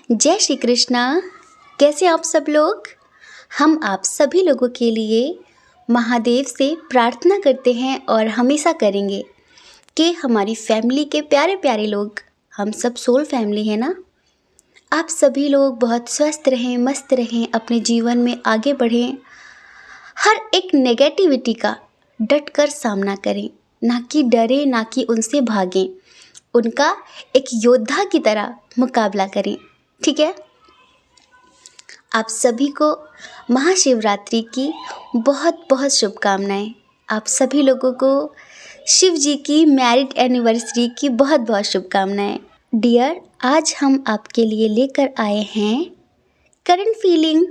जय श्री कृष्णा। कैसे आप सब लोग। हम आप सभी लोगों के लिए महादेव से प्रार्थना करते हैं और हमेशा करेंगे कि हमारी फैमिली के प्यारे प्यारे लोग, हम सब सोल फैमिली है ना, आप सभी लोग बहुत स्वस्थ रहें, मस्त रहें, अपने जीवन में आगे बढ़ें, हर एक नेगेटिविटी का डट कर सामना करें, ना कि डरे, ना कि उनसे भागें, उनका एक योद्धा की तरह मुकाबला करें। ठीक है। आप सभी को महाशिवरात्रि की बहुत बहुत शुभकामनाएं। आप सभी लोगों को शिव जी की मैरिड एनिवर्सरी की बहुत बहुत शुभकामनाएं। डियर, आज हम आपके लिए लेकर आए हैं करंट फीलिंग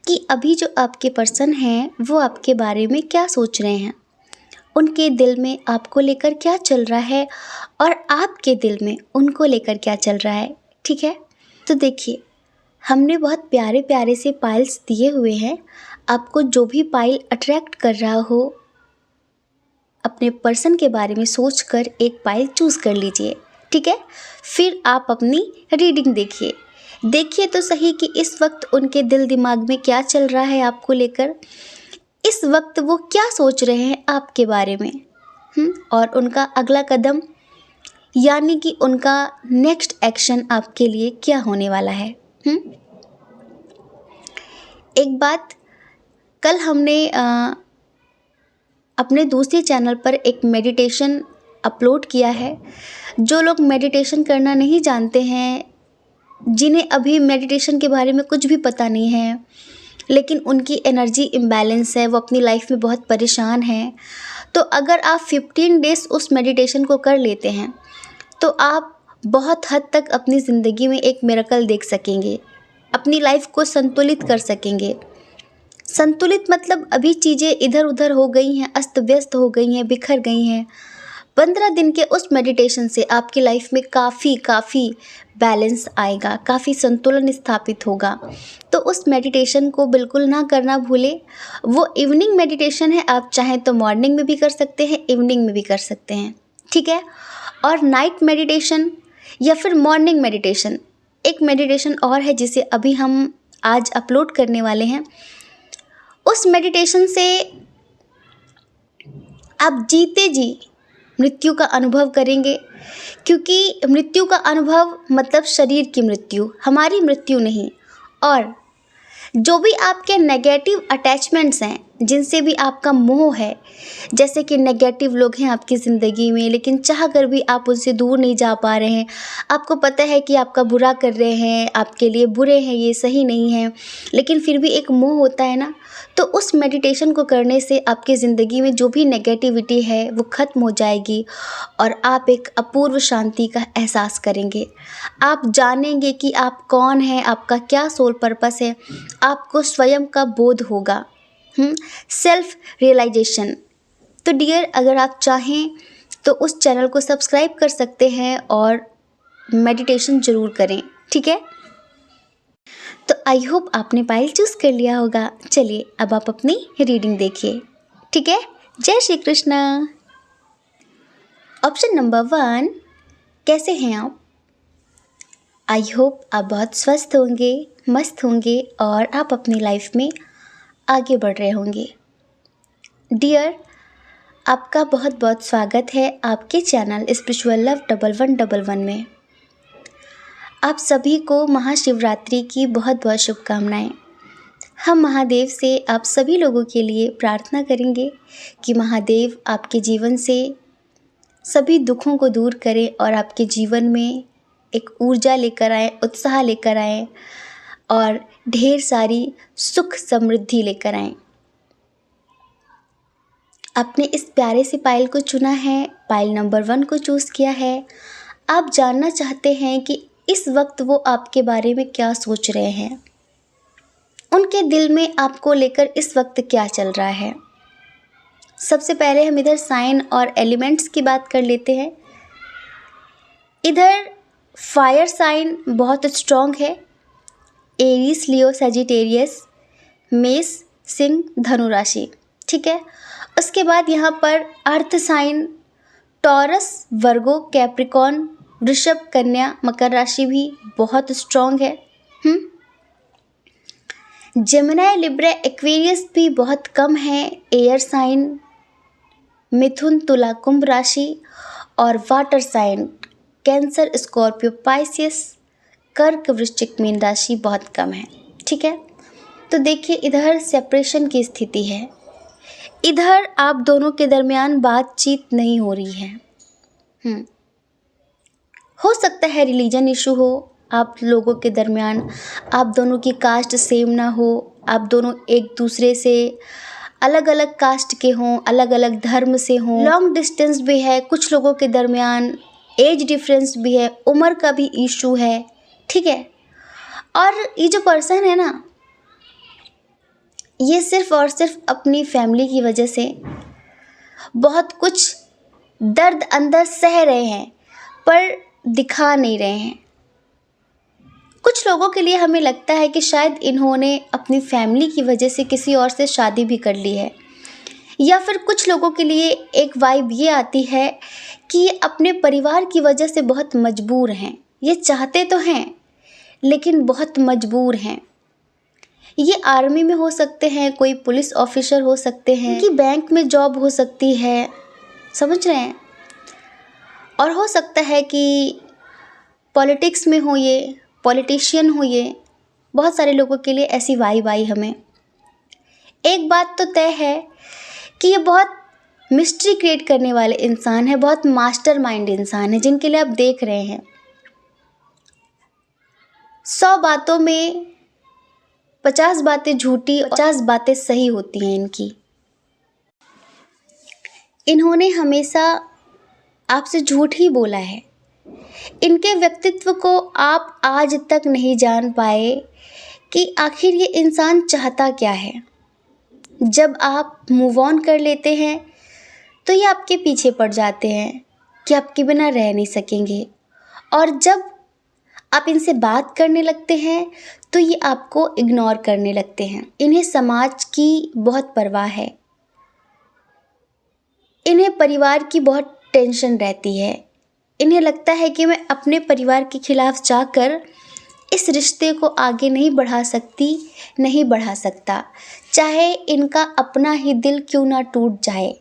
कि अभी जो आपके पर्सन हैं वो आपके बारे में क्या सोच रहे हैं, उनके दिल में आपको लेकर क्या चल रहा है और आपके दिल में उनको लेकर क्या चल रहा है। ठीक है। तो देखिए, हमने बहुत प्यारे प्यारे से पाइल्स दिए हुए हैं। आपको जो भी पाइल अट्रैक्ट कर रहा हो, अपने पर्सन के बारे में सोचकर एक पाइल चूज़ कर लीजिए। ठीक है। फिर आप अपनी रीडिंग देखिए तो सही कि इस वक्त उनके दिल दिमाग में क्या चल रहा है आपको लेकर, इस वक्त वो क्या सोच रहे हैं आपके बारे में, और उनका अगला कदम यानी कि उनका नेक्स्ट एक्शन आपके लिए क्या होने वाला है। एक बात, कल हमने अपने दूसरे चैनल पर एक मेडिटेशन अपलोड किया है। जो लोग मेडिटेशन करना नहीं जानते हैं, जिन्हें अभी मेडिटेशन के बारे में कुछ भी पता नहीं है, लेकिन उनकी एनर्जी इम्बैलेंस है, वो अपनी लाइफ में बहुत परेशान हैं, तो अगर आप 15 डेज़ उस मेडिटेशन को कर लेते हैं तो आप बहुत हद तक अपनी ज़िंदगी में एक मिरेकल देख सकेंगे, अपनी लाइफ को संतुलित कर सकेंगे। संतुलित मतलब अभी चीज़ें इधर उधर हो गई हैं, अस्त व्यस्त हो गई हैं, बिखर गई हैं। 15 दिन के उस मेडिटेशन से आपकी लाइफ में काफ़ी बैलेंस आएगा, काफ़ी संतुलन स्थापित होगा। तो उस मेडिटेशन को बिल्कुल ना करना भूलें। वो इवनिंग मेडिटेशन है, आप चाहें तो मॉर्निंग में भी कर सकते हैं, इवनिंग में भी कर सकते हैं। ठीक है। और नाइट मेडिटेशन या फिर मॉर्निंग मेडिटेशन, एक मेडिटेशन और है जिसे अभी हम आज अपलोड करने वाले हैं। उस मेडिटेशन से आप जीते जी मृत्यु का अनुभव करेंगे, क्योंकि मृत्यु का अनुभव मतलब शरीर की मृत्यु, हमारी मृत्यु नहीं। और जो भी आपके नेगेटिव अटैचमेंट्स हैं, जिनसे भी आपका मोह है, जैसे कि नेगेटिव लोग हैं आपकी ज़िंदगी में, लेकिन चाह कर भी आप उनसे दूर नहीं जा पा रहे हैं, आपको पता है कि आपका बुरा कर रहे हैं, आपके लिए बुरे हैं, ये सही नहीं है, लेकिन फिर भी एक मोह होता है ना। तो उस मेडिटेशन को करने से आपकी ज़िंदगी में जो भी नेगेटिविटी है वो ख़त्म हो जाएगी और आप एक अपूर्व शांति का एहसास करेंगे। आप जानेंगे कि आप कौन हैं, आपका क्या सोल पर्पस है, आपको स्वयं का बोध होगा, सेल्फ रियलाइजेशन। तो डियर, अगर आप चाहें तो उस चैनल को सब्सक्राइब कर सकते हैं और मेडिटेशन ज़रूर करें। ठीक है। तो आई होप आपने पाइल चूज़ कर लिया होगा। चलिए अब आप अपनी रीडिंग देखिए। ठीक है। जय श्री कृष्णा। ऑप्शन नंबर 1, कैसे हैं आप। आई होप आप बहुत स्वस्थ होंगे, मस्त होंगे और आप अपनी लाइफ में आगे बढ़ रहे होंगे। डियर, आपका बहुत बहुत स्वागत है आपके चैनल स्पिरिचुअल लव 1111 में। आप सभी को महाशिवरात्रि की बहुत बहुत शुभकामनाएं। हम महादेव से आप सभी लोगों के लिए प्रार्थना करेंगे कि महादेव आपके जीवन से सभी दुखों को दूर करें और आपके जीवन में एक ऊर्जा लेकर आए, उत्साह लेकर आए और ढेर सारी सुख समृद्धि लेकर आएं। आपने इस प्यारे से पाइल को चुना है, पाइल नंबर 1 को चूज़ किया है। आप जानना चाहते हैं कि इस वक्त वो आपके बारे में क्या सोच रहे हैं, उनके दिल में आपको लेकर इस वक्त क्या चल रहा है। सबसे पहले हम इधर साइन और एलिमेंट्स की बात कर लेते हैं। इधर फायर साइन बहुत स्ट्रॉन्ग है, एरीज, लियो, सजिटेरियस, मेष, सिंह, धनु राशि। ठीक है। उसके बाद यहाँ पर अर्थ साइन टॉरस, वर्गो, कैप्रिकॉन, वृषभ, कन्या, मकर राशि भी बहुत स्ट्रांग है। जेमिनी, लिब्रा, एक्वेरियस भी बहुत कम है। एयर साइन मिथुन, तुला, कुंभ राशि और water sign cancer, Scorpio, Pisces, कर्क, वृश्चिक, मीन राशि बहुत कम है। ठीक है, तो देखिए इधर सेपरेशन की स्थिति है, इधर आप दोनों के दरमियान बातचीत नहीं हो रही है। हो सकता है रिलीजन इशू हो आप लोगों के दरमियान, आप दोनों की कास्ट सेम ना हो, आप दोनों एक दूसरे से अलग अलग कास्ट के हों, अलग अलग धर्म से हों। लॉन्ग डिस्टेंस भी है कुछ लोगों के दरमियान, एज डिफरेंस भी है, उम्र का भी इशू है। ठीक है, और ये जो पर्सन है ना, ये सिर्फ और सिर्फ अपनी फैमिली की वजह से बहुत कुछ दर्द अंदर सह रहे हैं पर दिखा नहीं रहे हैं। कुछ लोगों के लिए हमें लगता है कि शायद इन्होंने अपनी फैमिली की वजह से किसी और से शादी भी कर ली है, या फिर कुछ लोगों के लिए एक वाइब ये आती है कि ये अपने परिवार की वजह से बहुत मजबूर हैं। ये चाहते तो हैं लेकिन बहुत मजबूर हैं। ये आर्मी में हो सकते हैं, कोई पुलिस ऑफिसर हो सकते हैं, कि बैंक में जॉब हो सकती है, समझ रहे हैं, और हो सकता है कि पॉलिटिक्स में हो, ये पॉलिटिशियन हो। ये बहुत सारे लोगों के लिए ऐसी वाइब आई हमें। एक बात तो तय है कि ये बहुत मिस्ट्री क्रिएट करने वाले इंसान है, बहुत मास्टरमाइंड इंसान है, जिनके लिए आप देख रहे हैं 100 बातों में 50 बातें झूठी और 50 बातें सही होती हैं इनकी। इन्होंने हमेशा आपसे झूठ ही बोला है। इनके व्यक्तित्व को आप आज तक नहीं जान पाए कि आखिर ये इंसान चाहता क्या है। जब आप मूव ऑन कर लेते हैं तो ये आपके पीछे पड़ जाते हैं कि आपके बिना रह नहीं सकेंगे, और जब आप इनसे बात करने लगते हैं तो ये आपको इग्नोर करने लगते हैं। इन्हें समाज की बहुत परवाह है, इन्हें परिवार की बहुत टेंशन रहती है। इन्हें लगता है कि मैं अपने परिवार के खिलाफ जाकर इस रिश्ते को आगे नहीं बढ़ा सकती, नहीं बढ़ा सकता, चाहे इनका अपना ही दिल क्यों ना टूट जाए।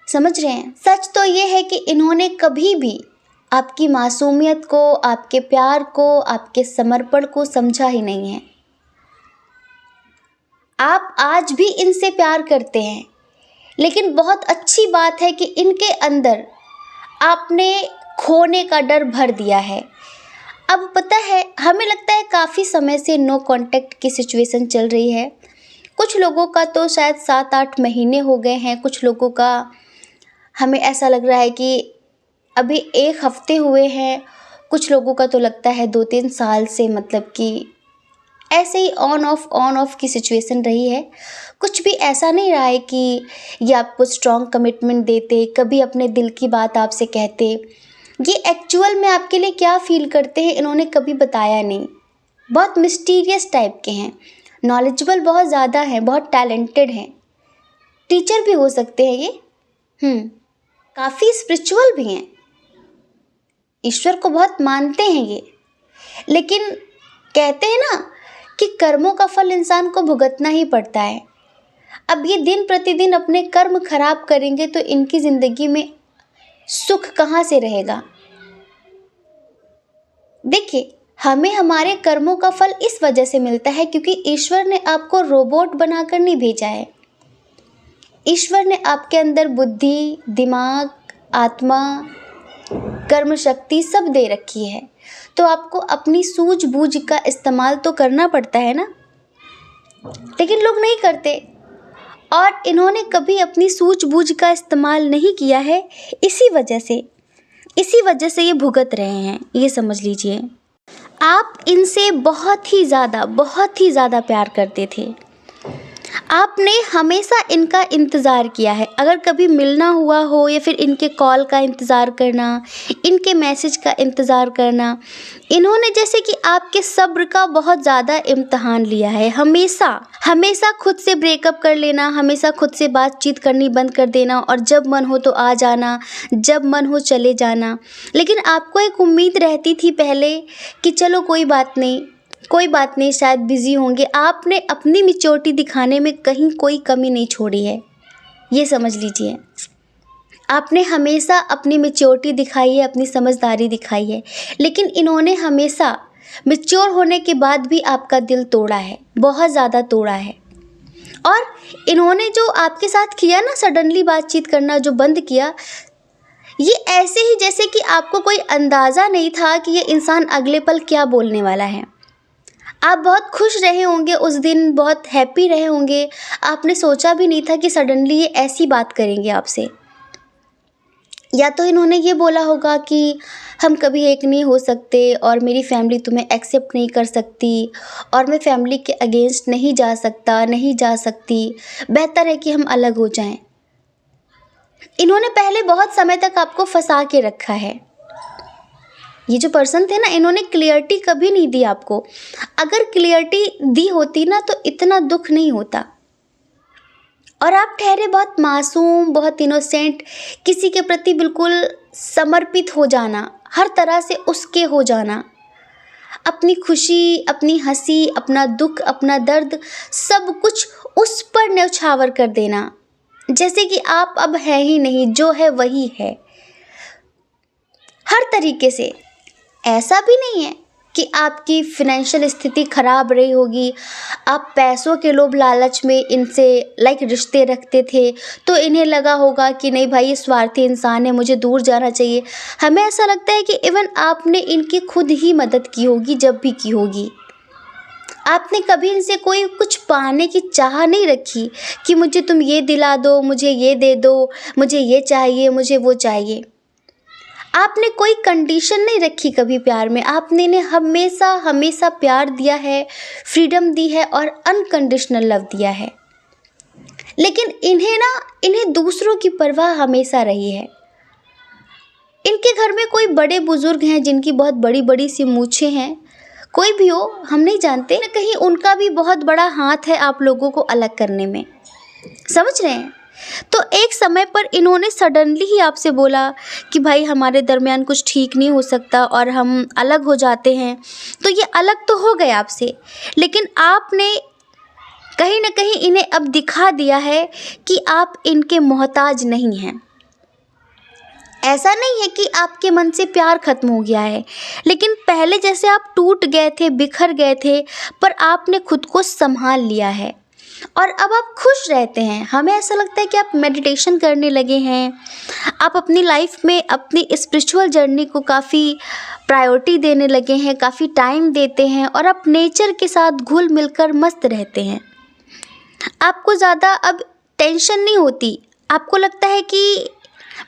समझ रहे हैं? सच तो ये है कि इन्होंने कभी भी आपकी मासूमियत को, आपके प्यार को, आपके समर्पण को समझा ही नहीं है। आप आज भी इनसे प्यार करते हैं, लेकिन बहुत अच्छी बात है कि इनके अंदर आपने खोने का डर भर दिया है। अब पता है, हमें लगता है काफ़ी समय से नो कांटेक्ट की सिचुएशन चल रही है। कुछ लोगों का तो शायद 7-8 महीने हो गए हैं, कुछ लोगों का हमें ऐसा लग रहा है कि अभी 1 हफ्ते हुए हैं, कुछ लोगों का तो लगता है 2-3 साल से, मतलब कि ऐसे ही ऑन ऑफ की सिचुएशन रही है। कुछ भी ऐसा नहीं रहा है कि ये आपको स्ट्रॉन्ग कमिटमेंट देते, कभी अपने दिल की बात आपसे कहते। ये एक्चुअल में आपके लिए क्या फील करते हैं इन्होंने कभी बताया नहीं। बहुत मिस्टीरियस टाइप के हैं, नॉलेजेबल बहुत ज़्यादा हैं, बहुत टैलेंटेड हैं, टीचर भी हो सकते हैं ये। काफ़ी स्पिरिचुअल भी हैं, ईश्वर को बहुत मानते हैं ये। लेकिन कहते हैं ना कि कर्मों का फल इंसान को भुगतना ही पड़ता है। अब ये दिन प्रतिदिन अपने कर्म खराब करेंगे तो इनकी ज़िंदगी में सुख कहाँ से रहेगा। देखिए, हमें हमारे कर्मों का फल इस वजह से मिलता है क्योंकि ईश्वर ने आपको रोबोट बनाकर नहीं भेजा है। ईश्वर ने आपके अंदर बुद्धि, दिमाग, आत्मा, कर्म शक्ति सब दे रखी है, तो आपको अपनी सूझबूझ का इस्तेमाल तो करना पड़ता है ना। लेकिन लोग नहीं करते, और इन्होंने कभी अपनी सूझबूझ का इस्तेमाल नहीं किया है। इसी वजह से ये भुगत रहे हैं, ये समझ लीजिए। आप इनसे बहुत ही ज़्यादा प्यार करते थे। आपने हमेशा इनका इंतज़ार किया है। अगर कभी मिलना हुआ हो या फिर इनके कॉल का इंतज़ार करना, इनके मैसेज का इंतज़ार करना, इन्होंने जैसे कि आपके सब्र का बहुत ज़्यादा इम्तिहान लिया है। हमेशा हमेशा खुद से ब्रेकअप कर लेना, हमेशा खुद से बातचीत करनी बंद कर देना और जब मन हो तो आ जाना, जब मन हो चले जाना। लेकिन आपको एक उम्मीद रहती थी पहले कि चलो कोई बात नहीं, कोई बात नहीं, शायद बिज़ी होंगे। आपने अपनी मैच्योरिटी दिखाने में कहीं कोई कमी नहीं छोड़ी है, ये समझ लीजिए। आपने हमेशा अपनी मैच्योरिटी दिखाई है, अपनी समझदारी दिखाई है, लेकिन इन्होंने हमेशा मैच्योर होने के बाद भी आपका दिल तोड़ा है, बहुत ज़्यादा तोड़ा है। और इन्होंने जो आपके साथ किया ना, सडनली बातचीत करना जो बंद किया, ये ऐसे ही जैसे कि आपको कोई अंदाज़ा नहीं था कि ये इंसान अगले पल क्या बोलने वाला है। आप बहुत खुश रहे होंगे उस दिन, बहुत हैप्पी रहे होंगे। आपने सोचा भी नहीं था कि सडनली ये ऐसी बात करेंगे आपसे। या तो इन्होंने ये बोला होगा कि हम कभी एक नहीं हो सकते और मेरी फैमिली तुम्हें एक्सेप्ट नहीं कर सकती और मैं फैमिली के अगेंस्ट नहीं जा सकता, नहीं जा सकती, बेहतर है कि हम अलग हो जाएं। इन्होंने पहले बहुत समय तक आपको फंसा के रखा है। ये जो पर्सन थे ना, इन्होंने क्लियरिटी कभी नहीं दी आपको। अगर क्लियरिटी दी होती ना तो इतना दुख नहीं होता। और आप ठहरे बहुत मासूम, बहुत इनोसेंट, किसी के प्रति बिल्कुल समर्पित हो जाना, हर तरह से उसके हो जाना, अपनी खुशी, अपनी हंसी, अपना दुख, अपना दर्द, सब कुछ उस पर न्यौछावर कर देना, जैसे कि आप अब है ही नहीं, जो है वही है। हर तरीके से। ऐसा भी नहीं है कि आपकी फिनेंशियल स्थिति ख़राब रही होगी, आप पैसों के लोभ लालच में इनसे रिश्ते रखते थे, तो इन्हें लगा होगा कि नहीं भाई ये स्वार्थी इंसान है, मुझे दूर जाना चाहिए। हमें ऐसा लगता है कि इवन आपने इनकी खुद ही मदद की होगी जब भी की होगी। आपने कभी इनसे कोई कुछ पाने की चाह नहीं रखी कि मुझे तुम ये दिला दो, मुझे ये दे दो, मुझे ये चाहिए, मुझे वो चाहिए। आपने कोई कंडीशन नहीं रखी कभी प्यार में। आपने इन्हें हमेशा हमेशा प्यार दिया है, फ्रीडम दी है और अनकंडीशनल लव दिया है। लेकिन इन्हें दूसरों की परवाह हमेशा रही है। इनके घर में कोई बड़े बुजुर्ग हैं जिनकी बहुत बड़ी बड़ी सी मूछें हैं, कोई भी हो हम नहीं जानते, ना कहीं उनका भी बहुत बड़ा हाथ है आप लोगों को अलग करने में। समझ रहे हैं? तो एक समय पर इन्होंने सडनली ही आपसे बोला कि भाई हमारे दरमियान कुछ ठीक नहीं हो सकता और हम अलग हो जाते हैं। तो ये अलग तो हो गए आपसे, लेकिन आपने कहीं ना कहीं इन्हें अब दिखा दिया है कि आप इनके मोहताज नहीं हैं। ऐसा नहीं है कि आपके मन से प्यार खत्म हो गया है, लेकिन पहले जैसे आप टूट गए थे, बिखर गए थे, पर आपने खुद को संभाल लिया है और अब आप खुश रहते हैं। हमें ऐसा लगता है कि आप मेडिटेशन करने लगे हैं, आप अपनी लाइफ में अपनी स्पिरिचुअल जर्नी को काफ़ी प्रायोरिटी देने लगे हैं, काफ़ी टाइम देते हैं और आप नेचर के साथ घुल मिलकर मस्त रहते हैं। आपको ज़्यादा अब टेंशन नहीं होती। आपको लगता है कि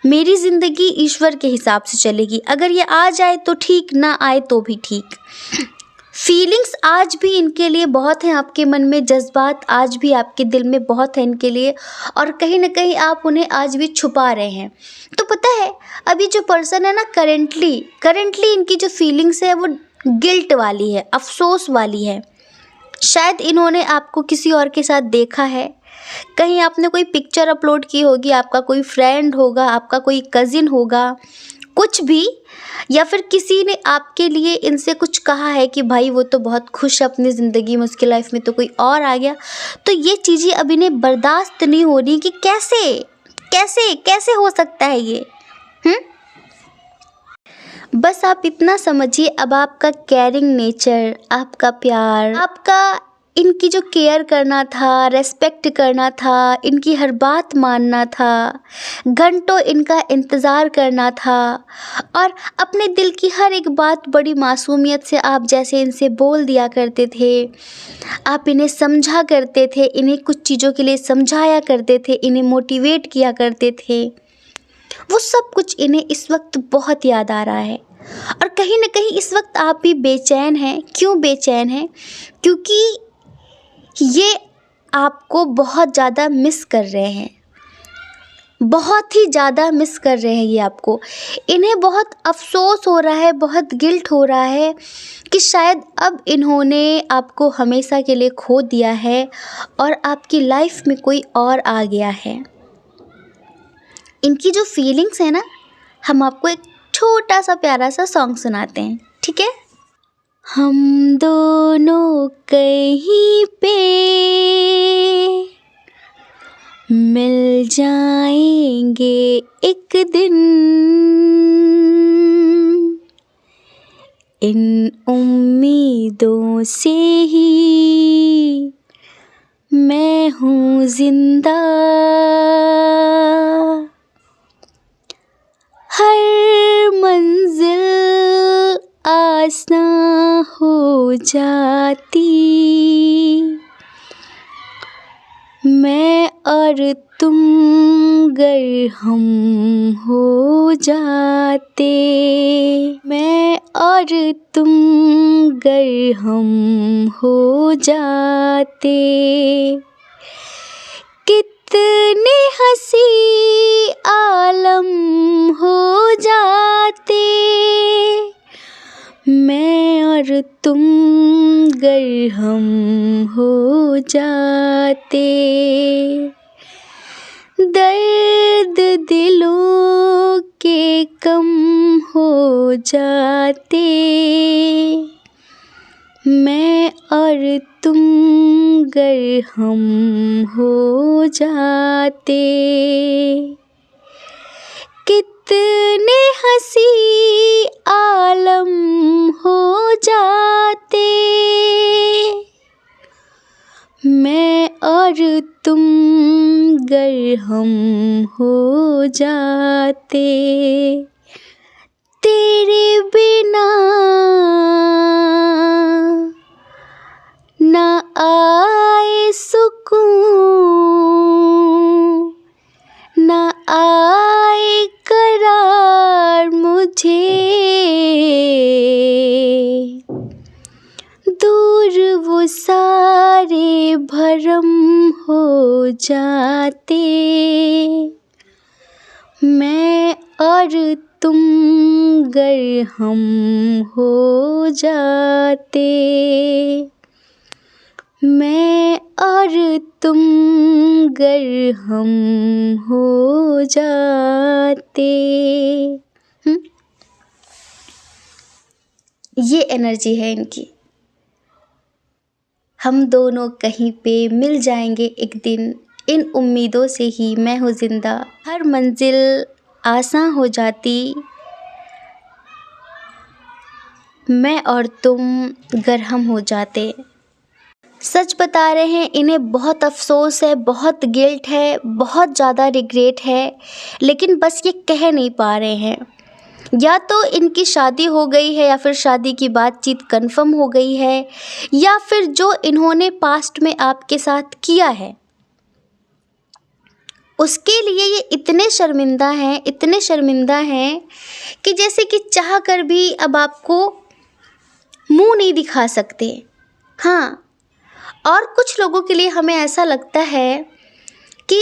मेरी ज़िंदगी ईश्वर के हिसाब से चलेगी, अगर ये आ जाए तो ठीक, ना आए तो भी ठीक। फीलिंग्स आज भी इनके लिए बहुत हैं आपके मन में, जज्बात आज भी आपके दिल में बहुत है इनके लिए और कहीं ना कहीं आप उन्हें आज भी छुपा रहे हैं। तो पता है अभी जो पर्सन है ना, करेंटली इनकी जो फीलिंग्स है वो गिल्ट वाली है, अफसोस वाली है। शायद इन्होंने आपको किसी और के साथ देखा है, कहीं आपने कोई पिक्चर अपलोड की होगी, आपका कोई फ्रेंड होगा, आपका कोई कज़िन होगा, कुछ भी, या फिर किसी ने आपके लिए इनसे कुछ कहा है कि भाई वो तो बहुत खुश है अपनी ज़िंदगी में, उसकी लाइफ में तो कोई और आ गया। तो ये चीज़ें अब इन्हें बर्दाश्त नहीं हो रही कि कैसे कैसे कैसे हो सकता है ये। बस आप इतना समझिए, अब आपका केयरिंग नेचर, आपका प्यार, आपका इनकी जो केयर करना था, रेस्पेक्ट करना था, इनकी हर बात मानना था, घंटों इनका इंतज़ार करना था और अपने दिल की हर एक बात बड़ी मासूमियत से आप जैसे इनसे बोल दिया करते थे। आप इन्हें समझा करते थे, इन्हें कुछ चीज़ों के लिए समझाया करते थे, इन्हें मोटिवेट किया करते थे। वो सब कुछ इन्हें इस वक्त बहुत याद आ रहा है और कहीं ना कहीं इस वक्त आप भी बेचैन हैं। क्यों बेचैन हैं? क्योंकि ये आपको बहुत ज़्यादा मिस कर रहे हैं, बहुत ही ज़्यादा मिस कर रहे हैं ये आपको। इन्हें बहुत अफ़सोस हो रहा है, बहुत गिल्ट हो रहा है कि शायद अब इन्होंने आपको हमेशा के लिए खो दिया है और आपकी लाइफ में कोई और आ गया है। इनकी जो फीलिंग्स है ना, हम आपको एक छोटा सा प्यारा सा सॉन्ग सुनाते हैं, ठीक है? हम दोनों कहीं पे मिल जाएंगे एक दिन, इन उम्मीदों से ही मैं हूँ जिंदा। हर मंजिल आसान हो जाती, मैं और तुम गर हम हो जाते, मैं और तुम गर हम हो जाते। कितने हंसी आलम हो जाते, मैं और तुम गर हम हो जाते। दर्द दिलों के कम हो जाते, मैं और तुम गर हम हो जाते। कितने हंसी आलम हो जाते, मैं और तुम गर हम हो जाते। तेरे बिना ना आए सुकून, ना आए करार मुझे, दूर वो सारे भरम हो जाते, मैं और तुम गर हम हो जाते, मैं और तुम गर हम हो जाते। ये एनर्जी है इनकी। हम दोनों कहीं पे मिल जाएंगे एक दिन, इन उम्मीदों से ही मैं हूँ जिंदा। हर मंजिल आसान हो जाती, मैं और तुम गर हम हो जाते। सच बता रहे हैं, इन्हें बहुत अफसोस है, बहुत गिल्ट है, बहुत ज़्यादा रिग्रेट है, लेकिन बस ये कह नहीं पा रहे हैं। या तो इनकी शादी हो गई है, या फिर शादी की बातचीत कंफर्म हो गई है, या फिर जो इन्होंने पास्ट में आपके साथ किया है उसके लिए ये इतने शर्मिंदा हैं, इतने शर्मिंदा हैं कि जैसे कि चाह कर भी अब आपको मुंह नहीं दिखा सकते। हाँ, और कुछ लोगों के लिए हमें ऐसा लगता है कि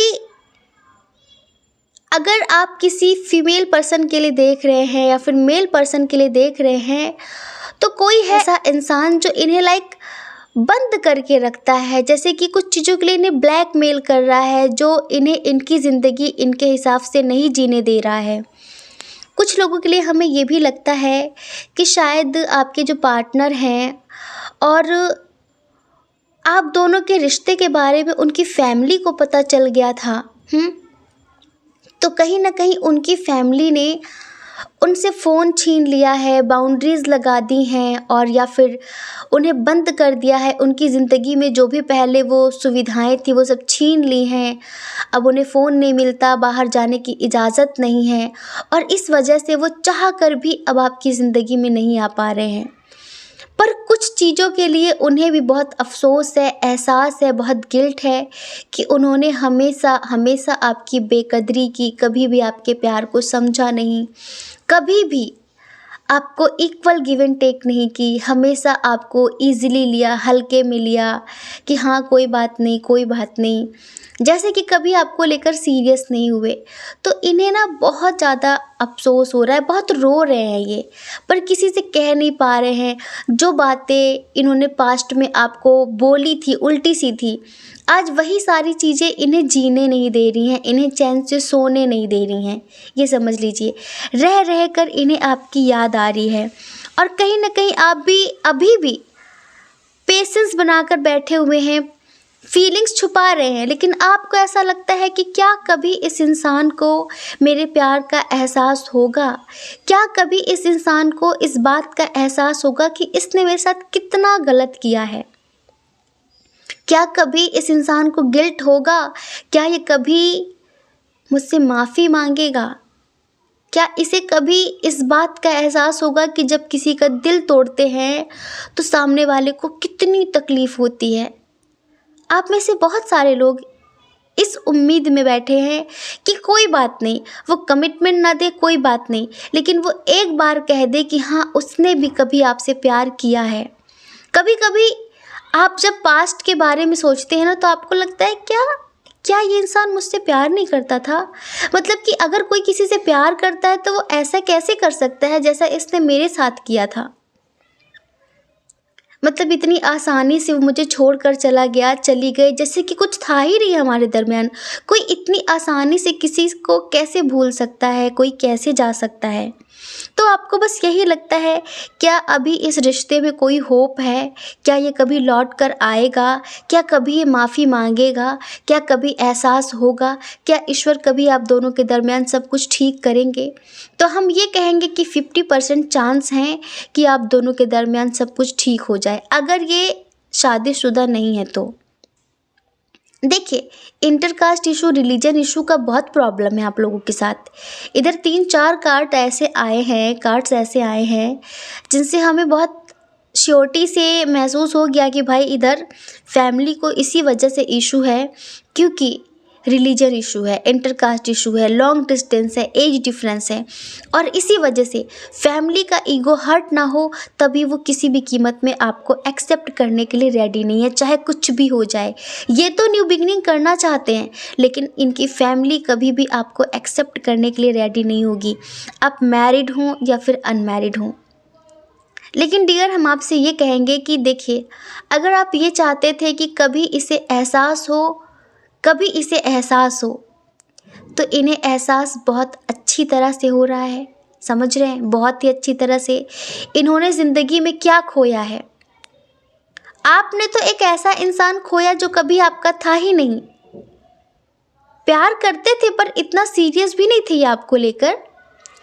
अगर आप किसी फीमेल पर्सन के लिए देख रहे हैं या फिर मेल पर्सन के लिए देख रहे हैं, तो कोई है ऐसा इंसान जो इन्हें बंद करके रखता है, जैसे कि कुछ चीज़ों के लिए इन्हें ब्लैकमेल कर रहा है, जो इन्हें इनकी ज़िंदगी इनके हिसाब से नहीं जीने दे रहा है। कुछ लोगों के लिए हमें ये भी लगता है कि शायद आपके जो पार्टनर हैं और आप दोनों के रिश्ते के बारे में उनकी फैमिली को पता चल गया था, तो कहीं ना कहीं उनकी फैमिली ने उनसे फ़ोन छीन लिया है, बाउंड्रीज़ लगा दी हैं, और या फिर उन्हें बंद कर दिया है। उनकी ज़िंदगी में जो भी पहले वो सुविधाएं थी वो सब छीन ली हैं। अब उन्हें फ़ोन नहीं मिलता, बाहर जाने की इजाज़त नहीं है, और इस वजह से वो चाह कर भी अब आपकी ज़िंदगी में नहीं आ पा रहे हैं। पर कुछ चीज़ों के लिए उन्हें भी बहुत अफ़सोस है, एहसास है, बहुत गिल्ट है कि उन्होंने हमेशा हमेशा आपकी बेकदरी की, कभी भी आपके प्यार को समझा नहीं, कभी भी आपको इक्वल गिव एंड टेक नहीं की, हमेशा आपको ईज़िली लिया, हल्के में लिया कि हाँ कोई बात नहीं, कोई बात नहीं, जैसे कि कभी आपको लेकर सीरियस नहीं हुए। तो इन्हें ना बहुत ज़्यादा अफ़सोस हो रहा है, बहुत रो रहे हैं ये, पर किसी से कह नहीं पा रहे हैं। जो बातें इन्होंने पास्ट में आपको बोली थी, उल्टी-सी थी, आज वही सारी चीज़ें इन्हें जीने नहीं दे रही हैं, इन्हें चैन से सोने नहीं दे रही हैं, ये समझ लीजिए। रह रह कर इन्हें आपकी याद आ रही है और कहीं न कहीं आप भी अभी भी पेशेंस बनाकर बैठे हुए हैं, फीलिंग्स छुपा रहे हैं, लेकिन आपको ऐसा लगता है कि क्या कभी इस इंसान को मेरे प्यार का एहसास होगा? क्या कभी इस इंसान को इस बात का एहसास होगा कि इसने मेरे साथ कितना गलत किया है? क्या कभी इस इंसान को गिल्ट होगा? क्या ये कभी मुझसे माफ़ी मांगेगा? क्या इसे कभी इस बात का एहसास होगा कि जब किसी का दिल तोड़ते हैं तो सामने वाले को कितनी तकलीफ़ होती है? आप में से बहुत सारे लोग इस उम्मीद में बैठे हैं कि कोई बात नहीं, वो कमिटमेंट ना दे कोई बात नहीं, लेकिन वो एक बार कह दे कि हाँ उसने भी कभी आपसे प्यार किया है। कभी कभी आप जब पास्ट के बारे में सोचते हैं ना तो आपको लगता है क्या क्या ये इंसान मुझसे प्यार नहीं करता था? मतलब कि अगर कोई किसी से प्यार करता है तो वो ऐसा कैसे कर सकता है जैसा इसने मेरे साथ किया था? मतलब इतनी आसानी से वो मुझे छोड़कर चला गया, चली गई, जैसे कि कुछ था ही नहीं हमारे दरमियान। कोई इतनी आसानी से किसी को कैसे भूल सकता है? कोई कैसे जा सकता है? तो आपको बस यही लगता है, क्या अभी इस रिश्ते में कोई होप है? क्या ये कभी लौट कर आएगा? क्या कभी ये माफ़ी मांगेगा? क्या कभी एहसास होगा? क्या ईश्वर कभी आप दोनों के दरमियान सब कुछ ठीक करेंगे? तो हम ये कहेंगे कि 50% चांस हैं कि आप दोनों के दरमियान सब कुछ ठीक हो जाए, अगर ये शादीशुदा नहीं है तो। देखिए, इंटरकास्ट इशू, रिलीजन इशू का बहुत प्रॉब्लम है आप लोगों के साथ। इधर 3-4 कार्ड्स ऐसे आए हैं जिनसे हमें बहुत श्योरिटी से महसूस हो गया कि भाई इधर फैमिली को इसी वजह से इशू है, क्योंकि रिलीजन इशू है, इंटरकास्ट इशू है, लॉन्ग डिस्टेंस है, एज डिफरेंस है, और इसी वजह से फैमिली का ईगो हर्ट ना हो तभी वो किसी भी कीमत में आपको एक्सेप्ट करने के लिए रेडी नहीं है, चाहे कुछ भी हो जाए। ये तो न्यू बिगनिंग करना चाहते हैं, लेकिन इनकी फैमिली कभी भी आपको एक्सेप्ट करने के लिए रेडी नहीं होगी, आप मैरिड हों या फिर अनमैरिड हों। लेकिन डियर, हम आपसे ये कहेंगे कि देखिए, अगर आप ये चाहते थे कि कभी इसे एहसास हो, तो इन्हें एहसास बहुत अच्छी तरह से हो रहा है, समझ रहे हैं? बहुत ही अच्छी तरह से। इन्होंने ज़िंदगी में क्या खोया है? आपने तो एक ऐसा इंसान खोया जो कभी आपका था ही नहीं। प्यार करते थे पर इतना सीरियस भी नहीं थे ये आपको लेकर,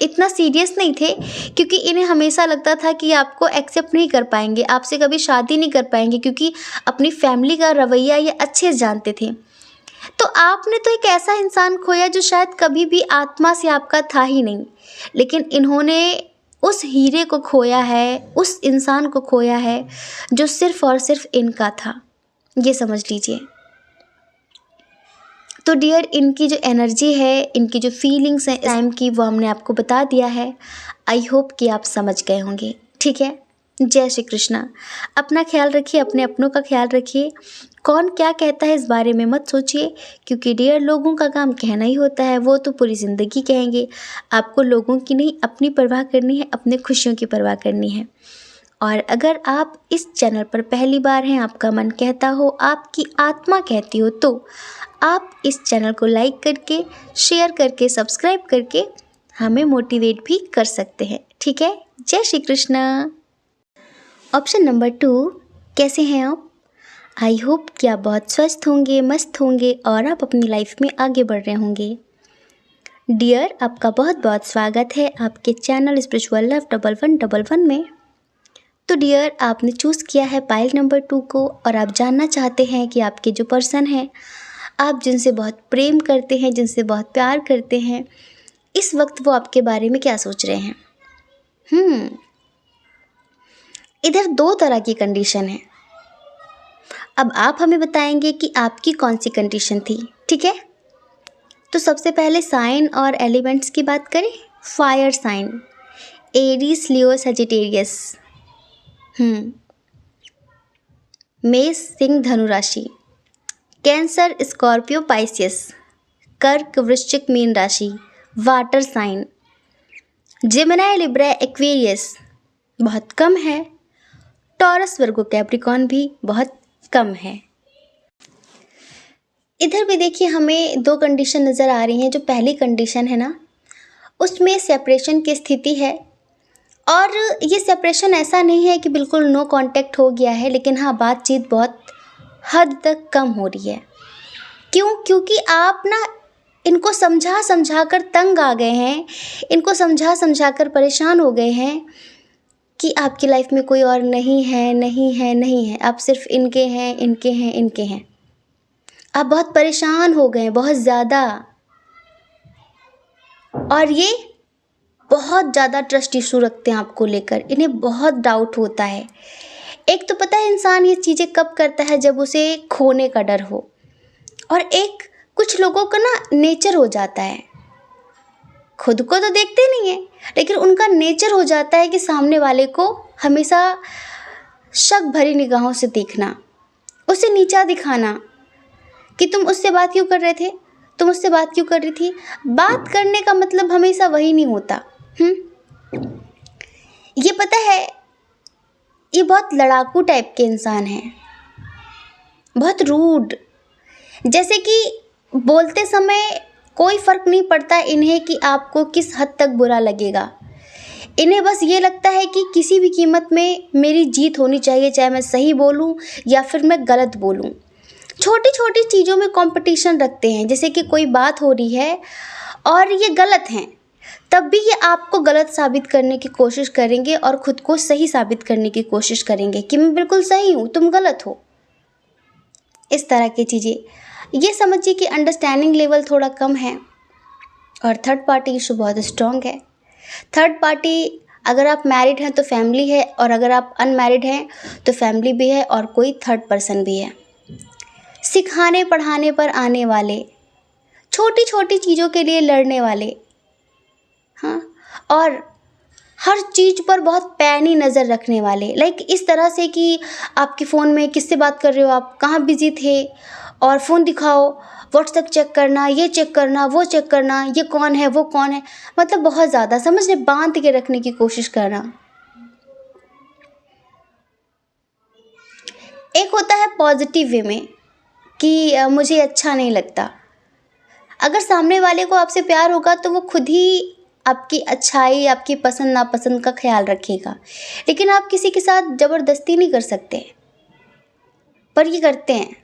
इतना सीरियस नहीं थे, क्योंकि इन्हें हमेशा लगता था कि आपको एक्सेप्ट नहीं कर पाएंगे, आपसे कभी शादी नहीं कर पाएंगे, क्योंकि अपनी फैमिली का रवैया ये अच्छे से जानते थे। तो आपने तो एक ऐसा इंसान खोया जो शायद कभी भी आत्मा से आपका था ही नहीं, लेकिन इन्होंने उस हीरे को खोया है, उस इंसान को खोया है जो सिर्फ़ और सिर्फ इनका था, ये समझ लीजिए। तो डियर, इनकी जो एनर्जी है, इनकी जो फीलिंग्स हैं टाइम की, वो हमने आपको बता दिया है। आई होप कि आप समझ गए होंगे, ठीक है? जय श्री कृष्णा। अपना ख्याल रखिए, अपने अपनों का ख्याल रखिए। कौन क्या कहता है इस बारे में मत सोचिए, क्योंकि डियर, लोगों का काम कहना ही होता है, वो तो पूरी ज़िंदगी कहेंगे। आपको लोगों की नहीं, अपनी परवाह करनी है, अपने खुशियों की परवाह करनी है। और अगर आप इस चैनल पर पहली बार हैं, आपका मन कहता हो, आपकी आत्मा कहती हो, तो आप इस चैनल को लाइक करके, शेयर करके, सब्सक्राइब करके हमें मोटिवेट भी कर सकते हैं, ठीक है? जय श्री कृष्णा। ऑप्शन नंबर 2, कैसे हैं आप? आई होप कि आप बहुत स्वस्थ होंगे, मस्त होंगे और आप अपनी लाइफ में आगे बढ़ रहे होंगे। डियर, आपका बहुत बहुत स्वागत है आपके चैनल स्पिरिचुअल लव 1111 में। तो डियर, आपने चूज़ किया है पाइल नंबर 2 को, और आप जानना चाहते हैं कि आपके जो पर्सन हैं, आप जिनसे बहुत प्रेम करते हैं, जिनसे बहुत प्यार करते हैं, इस वक्त वो आपके बारे में क्या सोच रहे हैं। इधर 2 तरह की कंडीशन है। अब आप हमें बताएंगे कि आपकी कौन सी कंडीशन थी, ठीक है? तो सबसे पहले साइन और एलिमेंट्स की बात करें। Fire sign, Aries, Leo, Sagittarius. मेष, सिंह, धनु राशि। Cancer, Scorpio, Pisces. कर्क, वृश्चिक, मीन राशि, water sign. Gemini, Libra, Aquarius बहुत कम है। टॉरस, वर्गो, कैप्रिकॉर्न भी बहुत कम है। इधर भी देखिए हमें दो कंडीशन नज़र आ रही हैं। जो पहली कंडीशन है ना, उसमें सेपरेशन की स्थिति है, और ये सेपरेशन ऐसा नहीं है कि बिल्कुल नो कांटेक्ट हो गया है, लेकिन हाँ बातचीत बहुत हद तक कम हो रही है। क्यों? क्योंकि आप ना इनको समझा समझा कर तंग आ गए हैं, इनको समझा समझा कर परेशान हो गए हैं कि आपकी लाइफ में कोई और नहीं है, नहीं है, नहीं है, आप सिर्फ इनके हैं, इनके हैं, इनके हैं। आप बहुत परेशान हो गए हैं, बहुत ज़्यादा, और ये बहुत ज़्यादा ट्रस्ट इशू रखते हैं आपको लेकर, इन्हें बहुत डाउट होता है। एक तो पता है इंसान ये चीज़ें कब करता है, जब उसे खोने का डर हो, और एक कुछ लोगों का ना नेचर हो जाता है, खुद को तो देखते नहीं है लेकिन उनका नेचर हो जाता है कि सामने वाले को हमेशा शक भरी निगाहों से देखना, उसे नीचा दिखाना कि तुम उससे बात क्यों कर रहे थे, तुम उससे बात क्यों कर रही थी। बात करने का मतलब हमेशा वही नहीं होता। ये पता है, ये बहुत लड़ाकू टाइप के इंसान हैं, बहुत रूड, जैसे कि बोलते समय कोई फ़र्क नहीं पड़ता इन्हें कि आपको किस हद तक बुरा लगेगा। इन्हें बस ये लगता है कि किसी भी कीमत में मेरी जीत होनी चाहिए, चाहे मैं सही बोलूं या फिर मैं गलत बोलूं। छोटी छोटी चीज़ों में कंपटीशन रखते हैं, जैसे कि कोई बात हो रही है और ये गलत हैं, तब भी ये आपको गलत साबित करने की कोशिश करेंगे और ख़ुद को सही साबित करने की कोशिश करेंगे कि मैं बिल्कुल सही हूँ, तुम गलत हो। इस तरह की चीज़ें, ये समझिए कि अंडरस्टैंडिंग लेवल थोड़ा कम है, और थर्ड पार्टी इशू बहुत स्ट्रॉन्ग है। थर्ड पार्टी, अगर आप मैरिड हैं तो फैमिली है, और अगर आप अनमैरिड हैं तो फैमिली भी है और कोई थर्ड पर्सन भी है। सिखाने पढ़ाने पर आने वाले, छोटी छोटी चीज़ों के लिए लड़ने वाले, हाँ, और हर चीज़ पर बहुत पैनी नज़र रखने वाले। लाइक इस तरह से कि आपके फ़ोन में किससे बात कर रहे हो, आप कहाँ बिजी थे, और फ़ोन दिखाओ, व्हाट्सएप चेक करना, ये चेक करना, वो चेक करना, ये कौन है, वो कौन है, मतलब बहुत ज़्यादा समझ में बांध के रखने की कोशिश करना। एक होता है पॉजिटिव वे में कि मुझे अच्छा नहीं लगता। अगर सामने वाले को आपसे प्यार होगा तो वो खुद ही आपकी अच्छाई, आपकी पसंद नापसंद का ख्याल रखेगा, लेकिन आप किसी के साथ ज़बरदस्ती नहीं कर सकते, पर ये करते हैं।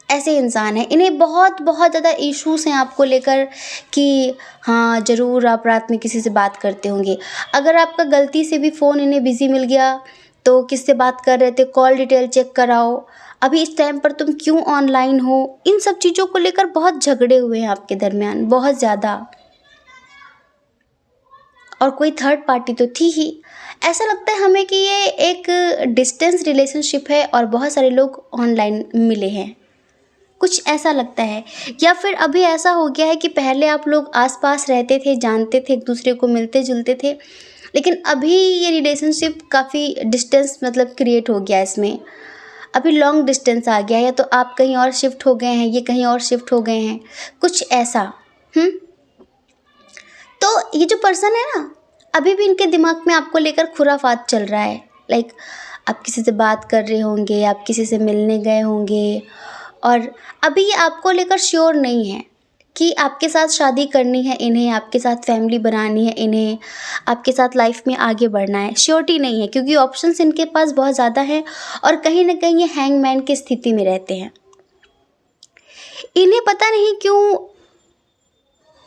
ऐसे इंसान हैं, इन्हें बहुत बहुत ज़्यादा इश्यूज़ हैं आपको लेकर कि हाँ ज़रूर आप रात में किसी से बात करते होंगे। अगर आपका गलती से भी फ़ोन इन्हें बिज़ी मिल गया तो किससे बात कर रहे थे, कॉल डिटेल चेक कराओ, अभी इस टाइम पर तुम क्यों ऑनलाइन हो, इन सब चीज़ों को लेकर बहुत झगड़े हुए हैं आपके दरमियान, बहुत ज़्यादा। और कोई थर्ड पार्टी तो थी ही। ऐसा लगता है हमें कि ये एक डिस्टेंस रिलेशनशिप है और बहुत सारे लोग ऑनलाइन मिले हैं, कुछ ऐसा लगता है। या फिर अभी ऐसा हो गया है कि पहले आप लोग आसपास रहते थे, जानते थे, एक दूसरे को मिलते जुलते थे, लेकिन अभी ये रिलेशनशिप काफ़ी डिस्टेंस मतलब क्रिएट हो गया इसमें। अभी लॉन्ग डिस्टेंस आ गया है, या तो आप कहीं और शिफ्ट हो गए हैं, ये कहीं और शिफ्ट हो गए हैं, कुछ ऐसा। तो ये जो पर्सन है ना, अभी भी इनके दिमाग में आपको लेकर खुराफात चल रहा है। लाइक आप किसी से बात कर रहे होंगे, आप किसी से मिलने गए होंगे, और अभी ये आपको लेकर श्योर नहीं है कि आपके साथ शादी करनी है इन्हें, आपके साथ फैमिली बनानी है इन्हें, आपके साथ लाइफ में आगे बढ़ना है। श्योरिटी नहीं है, क्योंकि ऑप्शंस इनके पास बहुत ज़्यादा हैं, और कहीं ना कहीं ये हैंगमैन की स्थिति में रहते हैं। इन्हें पता नहीं क्यों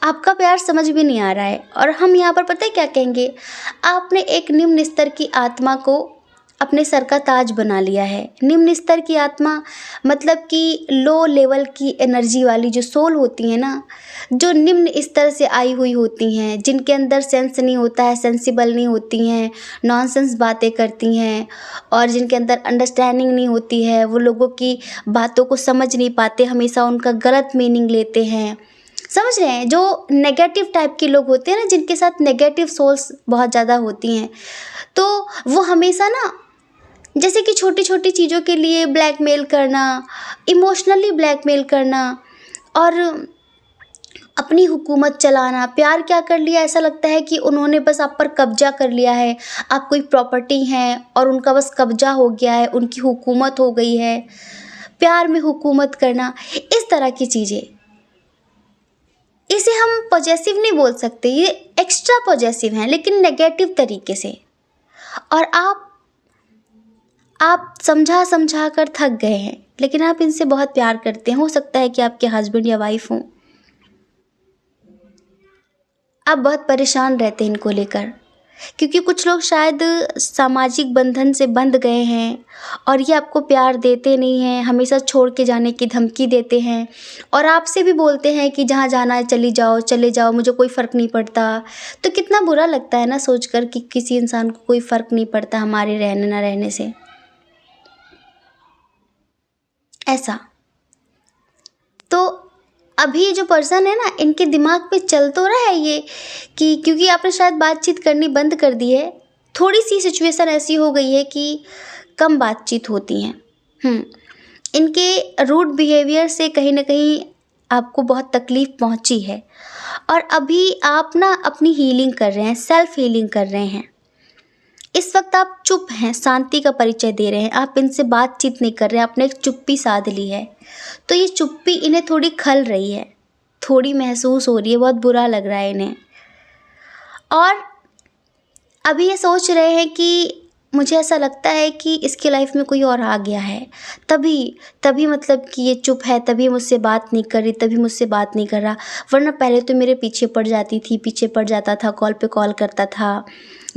आपका प्यार समझ भी नहीं आ रहा है। और हम यहाँ पर पता है क्या कहेंगे, आपने एक निम्न स्तर की आत्मा को अपने सर का ताज बना लिया है। निम्न स्तर की आत्मा मतलब कि लो लेवल की एनर्जी वाली जो सोल होती है ना, जो निम्न स्तर से आई हुई होती हैं, जिनके अंदर सेंस नहीं होता है, सेंसिबल नहीं होती हैं, नॉनसेंस बातें करती हैं, और जिनके अंदर अंडरस्टैंडिंग नहीं होती है, वो लोगों की बातों को समझ नहीं पाते, हमेशा उनका गलत मीनिंग लेते हैं, समझ रहे हैं? जो नेगेटिव टाइप के लोग होते हैं ना, जिनके साथ नेगेटिव सोल्स बहुत ज़्यादा होती हैं, तो वो हमेशा ना जैसे कि छोटी-छोटी चीज़ों के लिए ब्लैकमेल करना, इमोशनली ब्लैकमेल करना और अपनी हुकूमत चलाना। प्यार क्या कर लिया, ऐसा लगता है कि उन्होंने बस आप पर कब्ज़ा कर लिया है, आप कोई प्रॉपर्टी हैं और उनका बस कब्ज़ा हो गया है, उनकी हुकूमत हो गई है। प्यार में हुकूमत करना, इस तरह की चीज़ें, इसे हम पॉजेसिव नहीं बोल सकते, ये एक्स्ट्रा पॉजेसिव हैं लेकिन नेगेटिव तरीके से। और आप समझा कर थक गए हैं, लेकिन आप इनसे बहुत प्यार करते हैं। हो सकता है कि आपके हस्बैंड या वाइफ हों, आप बहुत परेशान रहते हैं इनको लेकर, क्योंकि कुछ लोग शायद सामाजिक बंधन से बंध गए हैं और ये आपको प्यार देते नहीं हैं, हमेशा छोड़ के जाने की धमकी देते हैं और आपसे भी बोलते हैं कि जहाँ जाना है चली जाओ, चले जाओ, मुझे कोई फ़र्क नहीं पड़ता। तो कितना बुरा लगता है ना सोचकर कि किसी इंसान को कोई फ़र्क नहीं पड़ता हमारे रहने ना रहने से, ऐसा। तो अभी जो पर्सन है ना, इनके दिमाग पे चल तो रहा है ये कि क्योंकि आपने शायद बातचीत करनी बंद कर दी है, थोड़ी सी सिचुएशन ऐसी हो गई है कि कम बातचीत होती हैं। इनके रूड बिहेवियर से कहीं ना कहीं आपको बहुत तकलीफ़ पहुंची है और अभी आप ना अपनी हीलिंग कर रहे हैं, सेल्फ हीलिंग कर रहे हैं। इस वक्त आप चुप हैं, शांति का परिचय दे रहे हैं, आप इनसे बातचीत नहीं कर रहे हैं, आपने एक चुप्पी साध ली है। तो ये चुप्पी इन्हें थोड़ी खल रही है, थोड़ी महसूस हो रही है, बहुत बुरा लग रहा है इन्हें। और अभी ये सोच रहे हैं कि मुझे ऐसा लगता है कि इसकी लाइफ में कोई और आ गया है, तभी मतलब कि ये चुप है, तभी मुझसे बात नहीं कर रही, तभी मुझसे बात नहीं कर रहा, वरना पहले तो मेरे पीछे पड़ जाती थी, पीछे पड़ जाता था, कॉल पे कॉल करता था,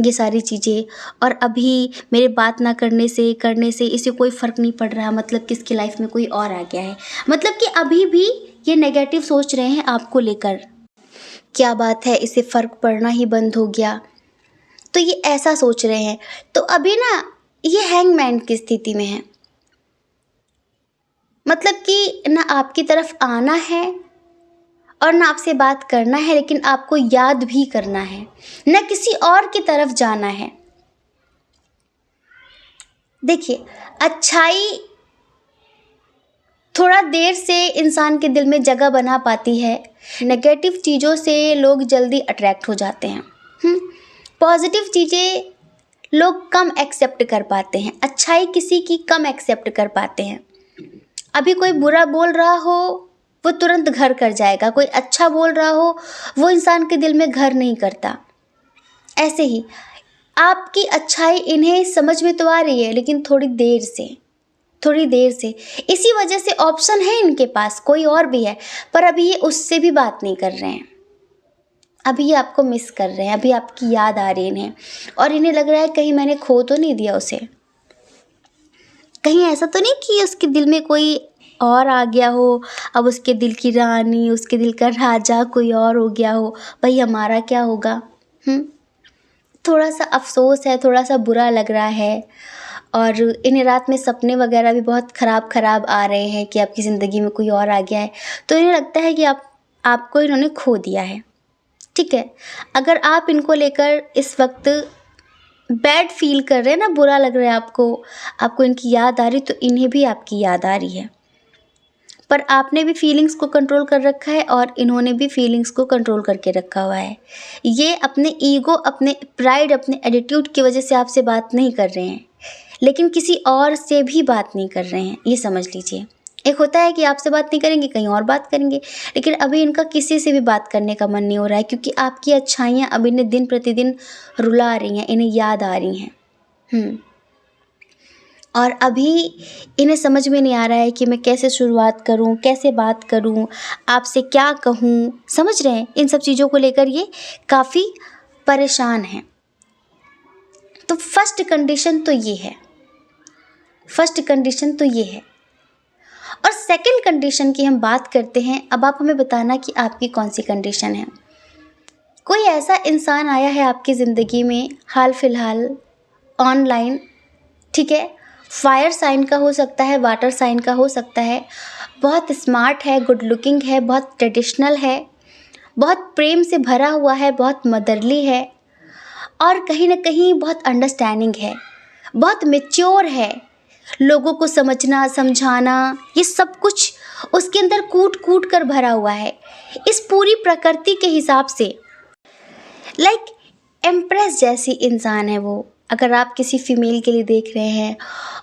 ये सारी चीज़ें। और अभी मेरे बात ना करने से इसे कोई फ़र्क नहीं पड़ रहा, मतलब कि इसकी लाइफ में कोई और आ गया है। मतलब कि अभी भी ये नेगेटिव सोच रहे हैं आपको लेकर। क्या बात है, इसे फ़र्क पड़ना ही बंद हो गया, तो ये ऐसा सोच रहे हैं। तो अभी ना ये हैंगमैन की स्थिति में है, मतलब कि ना आपकी तरफ आना है और ना आपसे बात करना है, लेकिन आपको याद भी करना है, ना किसी और की तरफ जाना है। देखिए, अच्छाई थोड़ा देर से इंसान के दिल में जगह बना पाती है, नेगेटिव चीज़ों से लोग जल्दी अट्रैक्ट हो जाते हैं। पॉजिटिव चीज़ें लोग कम एक्सेप्ट कर पाते हैं, अच्छाई किसी की कम एक्सेप्ट कर पाते हैं। अभी कोई बुरा बोल रहा हो वो तुरंत घर कर जाएगा, कोई अच्छा बोल रहा हो वो इंसान के दिल में घर नहीं करता। ऐसे ही आपकी अच्छाई इन्हें समझ में तो आ रही है, लेकिन थोड़ी देर से। इसी वजह से ऑप्शन है इनके पास, कोई और भी है, पर अभी ये उससे भी बात नहीं कर रहे हैं। अभी ये आपको मिस कर रहे हैं, अभी आपकी याद आ रही है इन्हें, और इन्हें लग रहा है कहीं मैंने खो तो नहीं दिया उसे, कहीं ऐसा तो नहीं कि उसके दिल में कोई और आ गया हो, अब उसके दिल की रानी, उसके दिल का राजा कोई और हो गया हो, भाई हमारा क्या होगा। थोड़ा सा अफसोस है, थोड़ा सा बुरा लग रहा है। और इन्हें रात में सपने वगैरह भी बहुत ख़राब आ रहे हैं कि आपकी ज़िंदगी में कोई और आ गया है, तो इन्हें लगता है कि आपको इन्होंने खो दिया है। ठीक है, अगर आप इनको लेकर इस वक्त बैड फील कर रहे हैं ना, बुरा लग रहा है आपको इनकी याद आ रही, तो इन्हें भी आपकी याद आ रही है, पर आपने भी फीलिंग्स को कंट्रोल कर रखा है और इन्होंने भी फीलिंग्स को कंट्रोल करके रखा हुआ है। ये अपने ईगो, अपने प्राइड, अपने एटीट्यूड की वजह से आपसे बात नहीं कर रहे हैं, लेकिन किसी और से भी बात नहीं कर रहे हैं, ये समझ लीजिए। एक होता है कि आपसे बात नहीं करेंगे, कहीं और बात करेंगे, लेकिन अभी इनका किसी से भी बात करने का मन नहीं हो रहा है, क्योंकि आपकी अच्छाइयाँ अब इन्हें दिन प्रतिदिन रुला रही हैं, इन्हें याद आ रही हैं। और अभी इन्हें समझ में नहीं आ रहा है कि मैं कैसे शुरुआत करूं, कैसे बात करूं, आपसे क्या कहूं, समझ रहे हैं? इन सब चीज़ों को लेकर ये काफ़ी परेशान हैं। तो फर्स्ट कंडीशन तो ये है। और सेकंड कंडीशन की हम बात करते हैं। अब आप हमें बताना कि आपकी कौन सी कंडीशन है। कोई ऐसा इंसान आया है आपकी ज़िंदगी में हाल फिलहाल ऑनलाइन, ठीक है, फायर साइन का हो सकता है, वाटर साइन का हो सकता है, बहुत स्मार्ट है, गुड लुकिंग है, बहुत ट्रेडिशनल है, बहुत प्रेम से भरा हुआ है, बहुत मदरली है और कहीं ना कहीं बहुत अंडरस्टैंडिंग है, बहुत मैच्योर है। लोगों को समझना समझाना ये सब कुछ उसके अंदर कूट कूट कर भरा हुआ है, इस पूरी प्रकृति के हिसाब से। लाइक एम्प्रेस जैसी इंसान है वो। अगर आप किसी फीमेल के लिए देख रहे हैं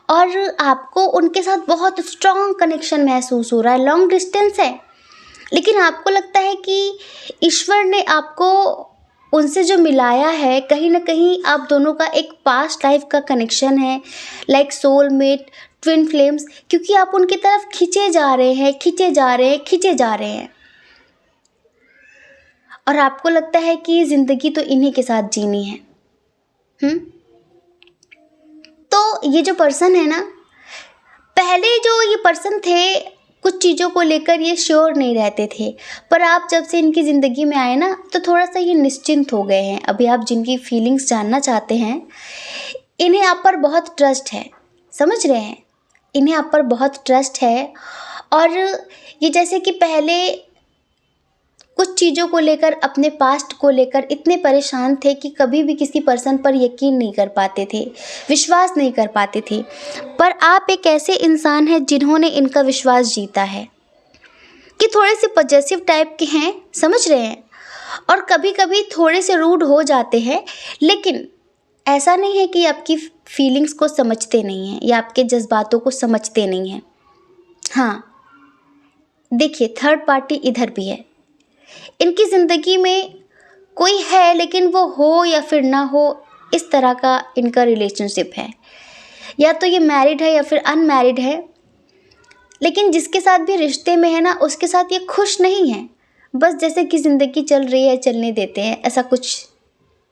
और आपको उनके साथ बहुत स्ट्रॉन्ग कनेक्शन महसूस हो रहा है, लॉन्ग डिस्टेंस है, लेकिन आपको लगता है कि ईश्वर ने आपको उनसे जो मिलाया है, कहीं ना कहीं आप दोनों का एक पास्ट लाइफ का कनेक्शन है, लाइक सोलमेट, ट्विन फ्लेम्स, क्योंकि आप उनकी तरफ खींचे जा रहे हैं, खींचे जा रहे हैं, खींचे जा रहे हैं और आपको लगता है कि ज़िंदगी तो इन्हीं के साथ जीनी है। तो ये जो पर्सन है ना, पहले जो ये पर्सन थे कुछ चीज़ों को लेकर ये श्योर नहीं रहते थे, पर आप जब से इनकी ज़िंदगी में आए ना तो थोड़ा सा ये निश्चिंत हो गए हैं। अभी आप जिनकी फीलिंग्स जानना चाहते हैं, इन्हें आप पर बहुत ट्रस्ट है, समझ रहे हैं, इन्हें आप पर बहुत ट्रस्ट है। और ये जैसे कि पहले कुछ चीज़ों को लेकर, अपने पास्ट को लेकर इतने परेशान थे कि कभी भी किसी पर्सन पर यकीन नहीं कर पाते थे, विश्वास नहीं कर पाते थे, पर आप एक ऐसे इंसान हैं जिन्होंने इनका विश्वास जीता है कि थोड़े से पॉजेसिव टाइप के हैं, समझ रहे हैं, और कभी कभी थोड़े से रूड हो जाते हैं, लेकिन ऐसा नहीं है कि आपकी फीलिंग्स को समझते नहीं हैं या आपके जज्बातों को समझते नहीं हैं। हाँ देखिए, थर्ड पार्टी इधर भी है, इनकी ज़िंदगी में कोई है, लेकिन वो हो या फिर ना हो, इस तरह का इनका रिलेशनशिप है। या तो ये मैरिड है या फिर अनमैरिड है, लेकिन जिसके साथ भी रिश्ते में है ना, उसके साथ ये खुश नहीं है। बस जैसे कि ज़िंदगी चल रही है, चलने देते हैं, ऐसा कुछ,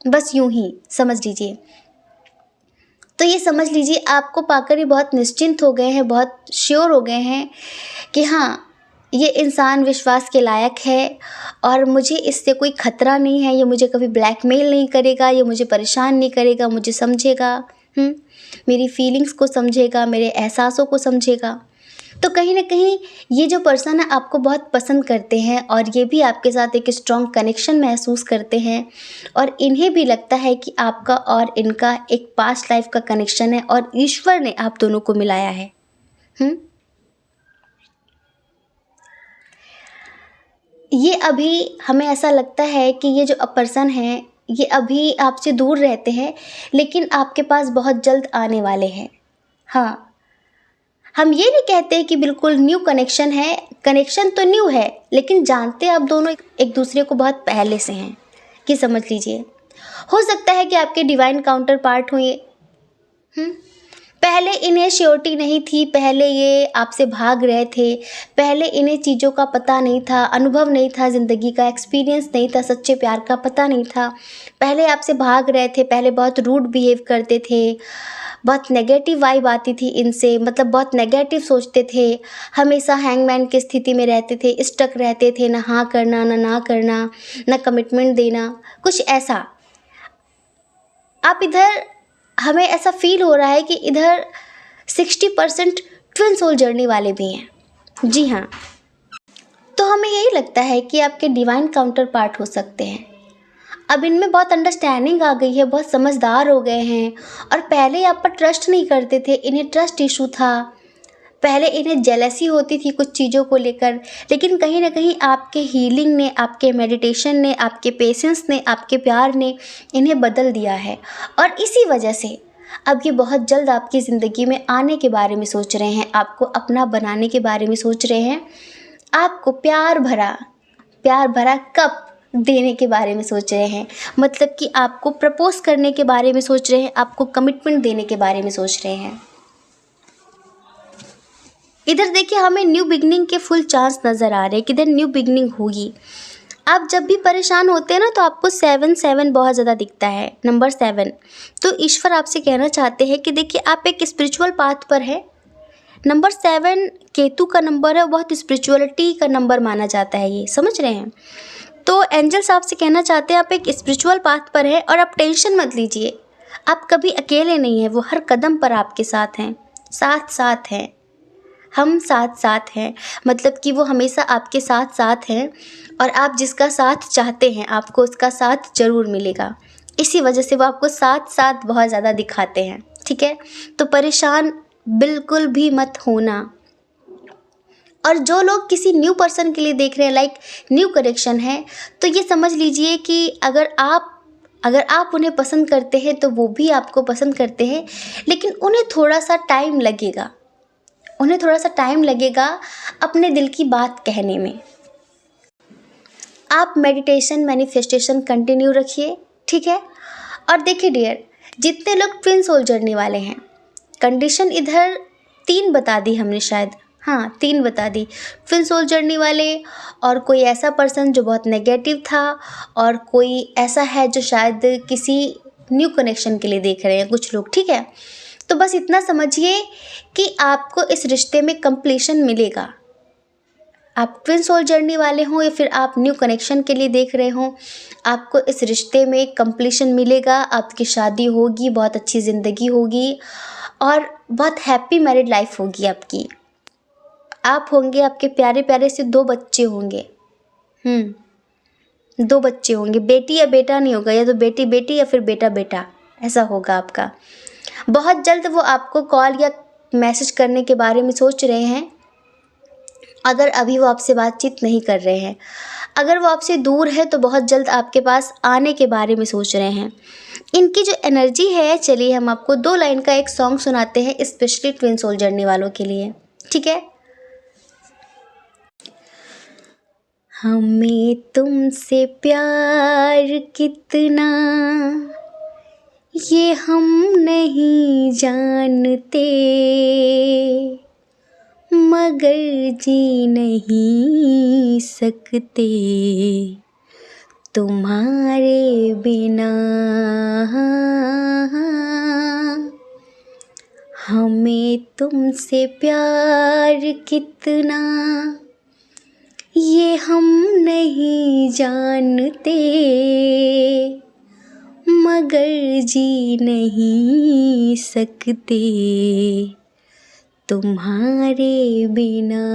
बस यूं ही समझ लीजिए। तो ये समझ लीजिए आपको पाकर ही बहुत निश्चिंत हो गए हैं, बहुत श्योर हो गए हैं कि हाँ, ये इंसान विश्वास के लायक है और मुझे इससे कोई ख़तरा नहीं है, ये मुझे कभी ब्लैकमेल नहीं करेगा, ये मुझे परेशान नहीं करेगा, मुझे समझेगा, मेरी फीलिंग्स को समझेगा, मेरे एहसासों को समझेगा। तो कहीं ना कहीं ये जो पर्सन है आपको बहुत पसंद करते हैं और ये भी आपके साथ एक स्ट्रॉन्ग कनेक्शन महसूस करते हैं और इन्हें भी लगता है कि आपका और इनका एक पास्ट लाइफ का कनेक्शन है और ईश्वर ने आप दोनों को मिलाया है। ये अभी हमें ऐसा लगता है कि ये जो पर्सन है ये अभी आपसे दूर रहते हैं, लेकिन आपके पास बहुत जल्द आने वाले हैं। हाँ, हम ये नहीं कहते कि बिल्कुल न्यू कनेक्शन है, कनेक्शन तो न्यू है, लेकिन जानते आप दोनों एक दूसरे को बहुत पहले से हैं, कि समझ लीजिए। हो सकता है कि आपके डिवाइन काउंटर पार्ट हो ये। पहले इन्हें श्योरिटी नहीं थी, पहले ये आपसे भाग रहे थे, पहले इन्हें चीज़ों का पता नहीं था, अनुभव नहीं था, ज़िंदगी का एक्सपीरियंस नहीं था, सच्चे प्यार का पता नहीं था, पहले आपसे भाग रहे थे, पहले बहुत रूड बिहेव करते थे, बहुत नेगेटिव वाइब आती थी इनसे, मतलब बहुत नेगेटिव सोचते थे, हमेशा हैंगमैन की स्थिति में रहते थे, स्टक रहते थे, ना हाँ करना ना करना, ना कमिटमेंट देना, कुछ ऐसा। आप इधर, हमें ऐसा फील हो रहा है कि इधर 60% ट्विन सोल जर्नी वाले भी हैं। जी हाँ, तो हमें यही लगता है कि आपके डिवाइन काउंटर पार्ट हो सकते हैं। अब इनमें बहुत अंडरस्टैंडिंग आ गई है, बहुत समझदार हो गए हैं और पहले आप पर ट्रस्ट नहीं करते थे, इन्हें ट्रस्ट इशू था, पहले इन्हें जेलसी होती थी कुछ चीज़ों को लेकर, लेकिन कहीं ना कहीं आपके हीलिंग ने, आपके मेडिटेशन ने, आपके पेशेंस ने, आपके प्यार ने इन्हें बदल दिया है और इसी वजह से अब ये बहुत जल्द आपकी ज़िंदगी में आने के बारे में सोच रहे हैं, आपको अपना बनाने के बारे में सोच रहे हैं, आपको प्यार भरा कप देने के बारे में सोच रहे हैं, मतलब कि आपको प्रपोज करने के बारे में सोच रहे हैं, आपको कमिटमेंट देने के बारे में सोच रहे हैं। इधर देखिए, हमें न्यू बिगनिंग के फुल चांस नज़र आ रहे हैं कि इधर न्यू बिगनिंग होगी। आप जब भी परेशान होते हैं ना तो आपको 7 बहुत ज़्यादा दिखता है, नंबर 7। तो ईश्वर आपसे कहना चाहते हैं कि देखिए, आप एक स्पिरिचुअल पाथ पर है। नंबर 7 केतु का नंबर है, बहुत स्पिरिचुअलिटी का नंबर माना जाता है, ये समझ रहे हैं। तो एंजल्स आपसे कहना चाहते हैं आप एक स्पिरिचुअल पाथ पर है और आप टेंशन मत लीजिए, आप कभी अकेले नहीं हैं, वो हर कदम पर आपके साथ हैं, साथ हैं। हम साथ साथ हैं, मतलब कि वो हमेशा आपके साथ साथ हैं और आप जिसका साथ चाहते हैं आपको उसका साथ ज़रूर मिलेगा। इसी वजह से वो आपको साथ साथ बहुत ज़्यादा दिखाते हैं, ठीक है। तो परेशान बिल्कुल भी मत होना। और जो लोग किसी न्यू पर्सन के लिए देख रहे हैं, लाइक न्यू कनेक्शन है, तो ये समझ लीजिए कि अगर आप उन्हें पसंद करते हैं तो वो भी आपको पसंद करते हैं, लेकिन उन्हें थोड़ा सा टाइम लगेगा, अपने दिल की बात कहने में। आप मेडिटेशन मैनिफेस्टेशन कंटिन्यू रखिए, ठीक है। और देखिए डियर, जितने लोग ट्विन सोल जर्नी वाले हैं, कंडीशन इधर 3 बता दी हमने शायद, हाँ 3 बता दी। ट्विन सोल जर्नी वाले, और कोई ऐसा पर्सन जो बहुत नेगेटिव था, और कोई ऐसा है जो शायद किसी न्यू कनेक्शन के लिए देख रहे हैं कुछ लोग, ठीक है। तो बस इतना समझिए कि आपको इस रिश्ते में कंप्लीशन मिलेगा। आप ट्विन सोल जर्नी वाले हों या फिर आप न्यू कनेक्शन के लिए देख रहे हों, आपको इस रिश्ते में कंप्लीशन मिलेगा। आपकी शादी होगी, बहुत अच्छी ज़िंदगी होगी और बहुत हैप्पी मैरिड लाइफ होगी आपकी। आप होंगे, आपके प्यारे प्यारे से 2 बच्चे होंगे। 2 बच्चे होंगे, बेटी या बेटा नहीं होगा, या तो बेटी बेटी या फिर बेटा बेटा, ऐसा होगा आपका। बहुत जल्द वो आपको कॉल या मैसेज करने के बारे में सोच रहे हैं, अगर अभी वो आपसे बातचीत नहीं कर रहे हैं। अगर वो आपसे दूर है तो बहुत जल्द आपके पास आने के बारे में सोच रहे हैं। इनकी जो एनर्जी है, चलिए हम आपको 2 लाइन का एक सॉन्ग सुनाते हैं स्पेशली ट्विन सोल जर्नी वालों के लिए, ठीक है। हमें तुमसे प्यार कितना ये हम नहीं जानते, मगर जी नहीं सकते तुम्हारे बिना। हमें तुमसे प्यार कितना ये हम नहीं जानते, मगर जी नहीं सकते तुम्हारे बिना।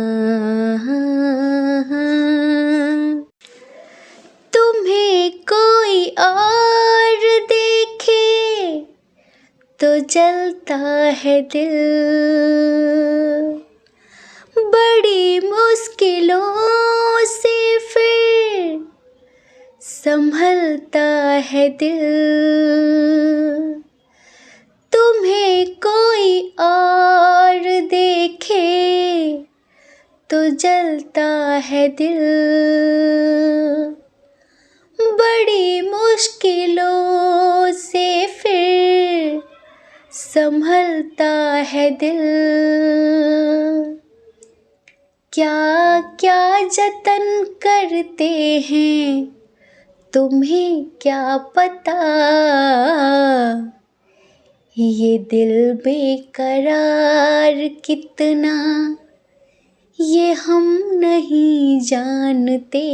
तुम्हें कोई और देखे तो जलता है दिल, बड़ी मुश्किलों से फिर संभलता है दिल। तुम्हें कोई और देखे तो जलता है दिल, बड़ी मुश्किलों से फिर संभलता है दिल। क्या क्या जतन करते हैं तुम्हें क्या पता, ये दिल बेकरार कितना ये हम नहीं जानते,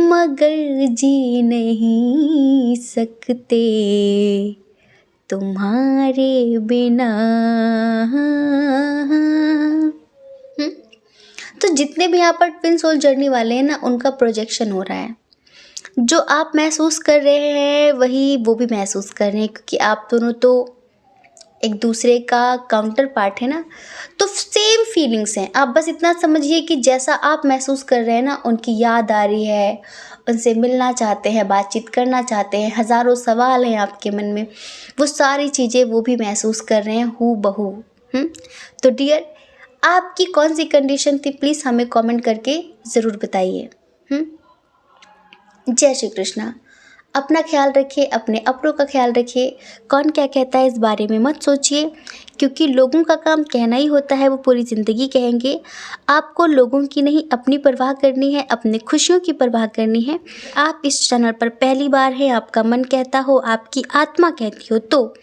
मगर जी नहीं सकते तुम्हारे बिना। तो जितने भी यहाँ पर ट्विन सोल जर्नी वाले हैं ना, उनका प्रोजेक्शन हो रहा है। जो आप महसूस कर रहे हैं वही वो भी महसूस कर रहे हैं, क्योंकि आप दोनों तो एक दूसरे का काउंटर पार्ट है ना, तो सेम फीलिंग्स हैं। आप बस इतना समझिए कि जैसा आप महसूस कर रहे हैं ना, उनकी याद आ रही है, उनसे मिलना चाहते हैं, बातचीत करना चाहते हैं, हज़ारों सवाल हैं आपके मन में, वो सारी चीज़ें वो भी महसूस कर रहे हैं हूबहू। तो डियर, आपकी कौन सी कंडीशन थी, प्लीज़ हमें कमेंट करके ज़रूर बताइए। जय श्री कृष्णा। अपना ख्याल रखिए, अपने अपनों का ख्याल रखिए। कौन क्या कहता है इस बारे में मत सोचिए, क्योंकि लोगों का काम कहना ही होता है, वो पूरी ज़िंदगी कहेंगे। आपको लोगों की नहीं अपनी परवाह करनी है, अपनी खुशियों की परवाह करनी है। आप इस चैनल पर पहली बार हैं, आपका मन कहता हो, आपकी आत्मा कहती हो, तो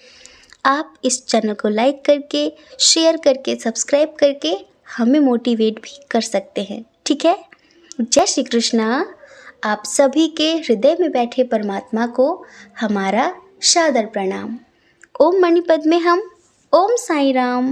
आप इस चैनल को लाइक करके, शेयर करके, सब्सक्राइब करके हमें मोटिवेट भी कर सकते हैं, ठीक है। जय श्री कृष्णा। आप सभी के हृदय में बैठे परमात्मा को हमारा सादर प्रणाम। ओम मणिपद में हम ओम साई राम।